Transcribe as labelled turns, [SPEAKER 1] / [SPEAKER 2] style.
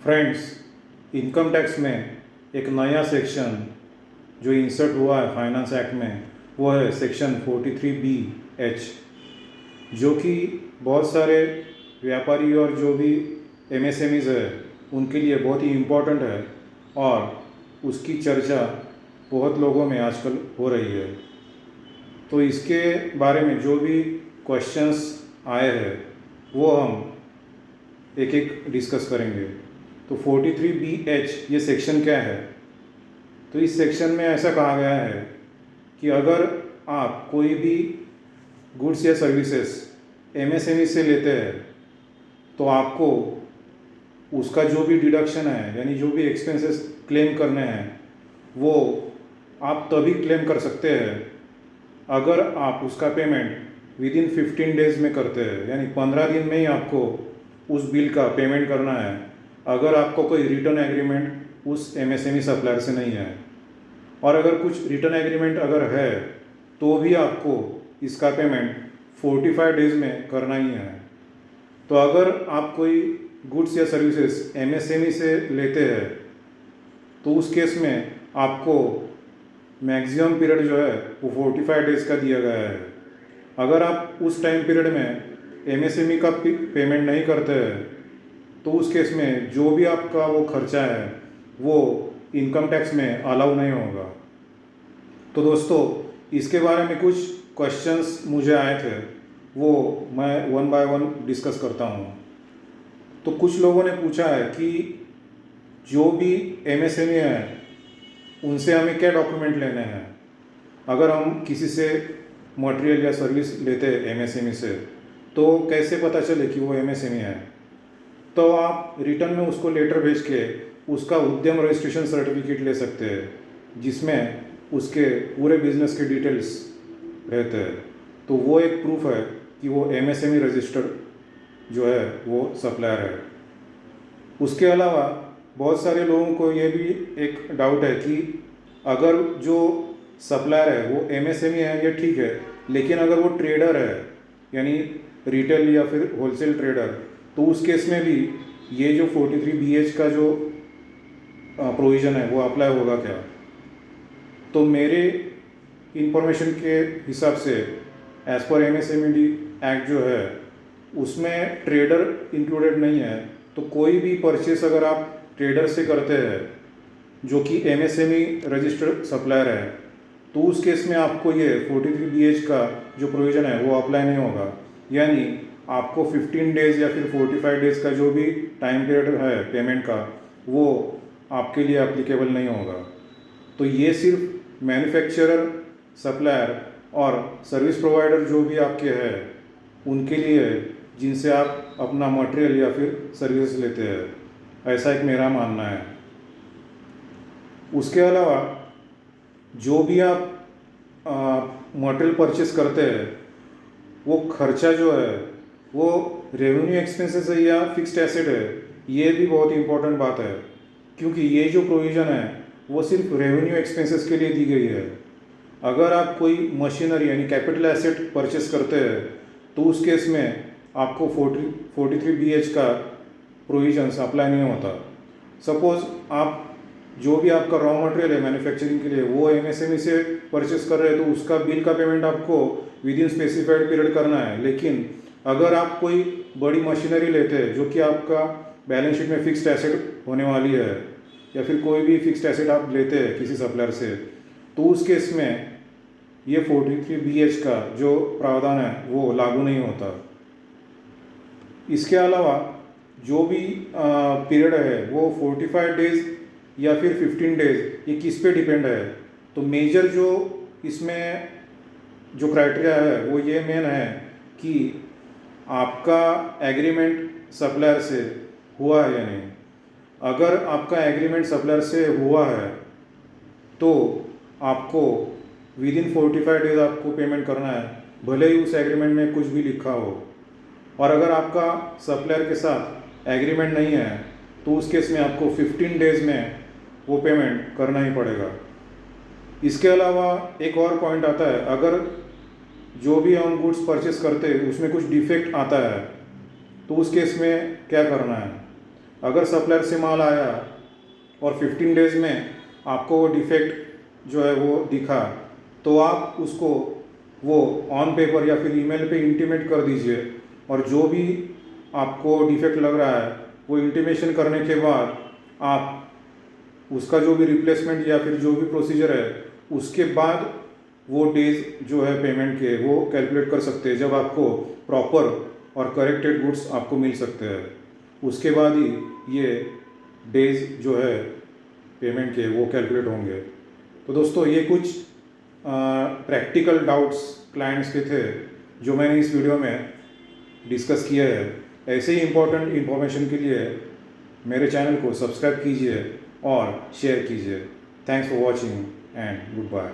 [SPEAKER 1] Friends, income tax में एक नया सेक्शन जो इंसर्ट हुआ है फाइनेंस एक्ट में, वो है सेक्शन 43B(H), जो कि बहुत सारे व्यापारी और जो भी MSMEs है उनके लिए बहुत ही इम्पोर्टेंट है और उसकी चर्चा बहुत लोगों में आजकल हो रही है। तो इसके बारे में जो भी क्वेश्चंस आए हैं वो हम एक एक डिस्कस करेंगे। तो 43B(H) ये सेक्शन क्या है? तो इस सेक्शन में ऐसा कहा गया है कि अगर आप कोई भी गुड्स या सर्विसेज MSME से लेते हैं तो आपको उसका जो भी डिडक्शन है, यानी जो भी एक्सपेंसेस क्लेम करने हैं, वो आप तभी क्लेम कर सकते हैं अगर आप उसका पेमेंट विदिन 15 डेज में करते हैं, यानी 15 दिन में ही आपको उस बिल का पेमेंट करना है अगर आपको कोई रिटर्न एग्रीमेंट उस MSME सप्लायर से नहीं है। और अगर कुछ रिटर्न एग्रीमेंट अगर है तो भी आपको इसका पेमेंट 45 डेज में करना ही है। तो अगर आप कोई गुड्स या सर्विसेज MSME से लेते हैं तो उस केस में आपको मैक्सिमम पीरियड जो है वो 45 डेज़ का दिया गया है। अगर आप उस टाइम पीरियड में MSME का पेमेंट नहीं करते हैं तो उस केस में जो भी आपका वो खर्चा है वो इनकम टैक्स में अलाउ नहीं होगा। तो दोस्तों, इसके बारे में कुछ क्वेश्चंस मुझे आए थे, वो मैं वन बाय वन डिस्कस करता हूँ। तो कुछ लोगों ने पूछा है कि जो भी MSME है उनसे हमें क्या डॉक्यूमेंट लेने हैं अगर हम किसी से मटेरियल या सर्विस लेते हैं MSME से, तो कैसे पता चले कि वो MSME है? तो आप रिटर्न में उसको लेटर भेज के उसका उद्यम रजिस्ट्रेशन सर्टिफिकेट ले सकते हैं जिसमें उसके पूरे बिजनेस के डिटेल्स रहते हैं। तो वो एक प्रूफ है कि वो MSME रजिस्टर्ड जो है वो सप्लायर है। उसके अलावा बहुत सारे लोगों को ये भी एक डाउट है कि अगर जो सप्लायर है वो MSME है, ये ठीक है, लेकिन अगर वो ट्रेडर है यानी रिटेल या फिर होलसेल ट्रेडर, तो उस केस में भी ये जो 43B(H) का जो प्रोविज़न है वो अप्लाई होगा क्या? तो मेरे इंफॉर्मेशन के हिसाब से एज़ पर MSME एक्ट जो है उसमें ट्रेडर इंक्लूडेड नहीं है। तो कोई भी परचेस अगर आप ट्रेडर से करते हैं जो कि MSME रजिस्टर्ड सप्लायर है, तो उस केस में आपको ये 43B(H) का जो प्रोविज़न है वो अप्लाई नहीं होगा। यानी आपको 15 डेज़ या फिर 45 डेज़ का जो भी टाइम पीरियड है पेमेंट का, वो आपके लिए एप्लीकेबल नहीं होगा। तो ये सिर्फ मैन्युफैक्चरर, सप्लायर और सर्विस प्रोवाइडर जो भी आपके हैं उनके लिए है जिनसे आप अपना मटेरियल या फिर सर्विस लेते हैं, ऐसा एक मेरा मानना है। उसके अलावा जो भी आप मटेरियल परचेस करते हैं वो खर्चा जो है वो रेवेन्यू एक्सपेंसेस है या फिक्स्ड एसेट है, ये भी बहुत इंपॉर्टेंट बात है, क्योंकि ये जो प्रोविज़न है वो सिर्फ रेवेन्यू एक्सपेंसेस के लिए दी गई है। अगर आप कोई मशीनरी यानी कैपिटल एसेट परचेस करते हैं तो उस केस में आपको 43B(H) का प्रोविजंस अप्लाई नहीं होता। सपोज़ आप जो भी आपका रॉ मटेरियल है मैन्युफैक्चरिंग के लिए वो MSME से परचेस कर रहे हैं तो उसका बिल का पेमेंट आपको विद इन स्पेसिफाइड पीरियड करना है। लेकिन अगर आप कोई बड़ी मशीनरी लेते हैं जो कि आपका बैलेंस शीट में फिक्स्ड एसेट होने वाली है, या फिर कोई भी फिक्स्ड एसेट आप लेते हैं किसी सप्लायर से, तो उस केस में ये 43B(H) का जो प्रावधान है वो लागू नहीं होता। इसके अलावा जो भी पीरियड है वो 45 डेज़ या फिर 15 डेज़, ये किस पे डिपेंड है? तो मेजर जो इसमें जो क्राइटेरिया है वो ये मेन है कि आपका एग्रीमेंट सप्लायर से हुआ है या नहीं। अगर आपका एग्रीमेंट सप्लायर से हुआ है तो आपको विद इन 45 डेज़ आपको पेमेंट करना है, भले ही उस एग्रीमेंट में कुछ भी लिखा हो। और अगर आपका सप्लायर के साथ एग्रीमेंट नहीं है तो उस केस में आपको 15 डेज़ में वो पेमेंट करना ही पड़ेगा। इसके अलावा एक और पॉइंट आता है, अगर जो भी हम गुड्स परचेस करते हैं उसमें कुछ डिफेक्ट आता है तो उस केस में क्या करना है? अगर सप्लायर से माल आया और 15 डेज़ में आपको वो डिफेक्ट जो है वो दिखा, तो आप उसको वो ऑन पेपर या फिर ईमेल पे इंटीमेट कर दीजिए। और जो भी आपको डिफेक्ट लग रहा है वो इंटीमेशन करने के बाद आप उसका जो भी रिप्लेसमेंट या फिर जो भी प्रोसीजर है उसके बाद वो डेज जो है पेमेंट के वो कैलकुलेट कर सकते हैं, जब आपको प्रॉपर और करेक्टेड गुड्स आपको मिल सकते हैं। उसके बाद ही ये डेज जो है पेमेंट के वो कैलकुलेट होंगे। तो दोस्तों ये कुछ प्रैक्टिकल डाउट्स क्लाइंट्स के थे जो मैंने इस वीडियो में डिस्कस किया है। ऐसे ही इम्पोर्टेंट इन्फॉर्मेशन के लिए मेरे चैनल को सब्सक्राइब कीजिए और शेयर कीजिए। Thanks for watching and good bye.